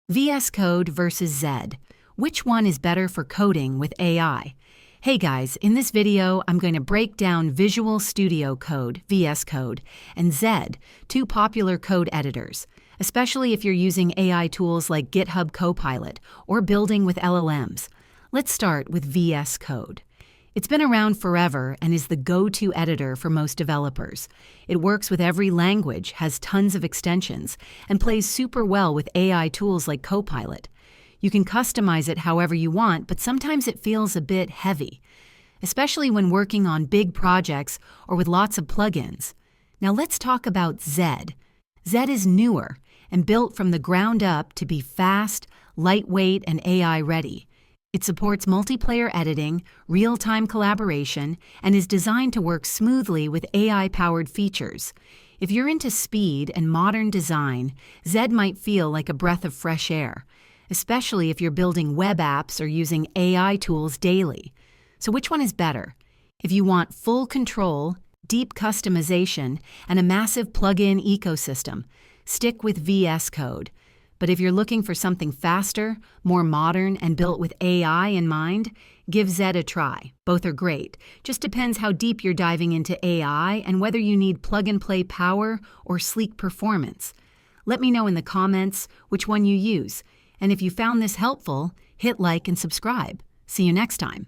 Vscode versus Zed. Which one is better for coding with AI? Hey guys, in this video, I'm going to break down Visual Studio Code, Vscode, and Zed, two popular code editors, especially if you're using AI tools like GitHub Copilot or building with LLMs. Let's start with Vscode. It's been around forever and is the go-to editor for most developers. It works with every language, has tons of extensions, and plays super well with AI tools like Copilot. You can customize it however you want, but sometimes it feels a bit heavy, especially when working on big projects or with lots of plugins. Now let's talk about Zed. Zed is newer and built from the ground up to be fast, lightweight, and AI-ready. It supports multiplayer editing, real-time collaboration, and is designed to work smoothly with AI-powered features. If you're into speed and modern design, Zed might feel like a breath of fresh air, especially if you're building web apps or using AI tools daily. So which one is better? If you want full control, deep customization, and a massive plugin ecosystem, stick with Vscode. But if you're looking for something faster, more modern, and built with AI in mind, give Zed a try. Both are great. Just depends how deep you're diving into AI and whether you need plug-and-play power or sleek performance. Let me know in the comments which one you use. And if you found this helpful, hit like and subscribe. See you next time.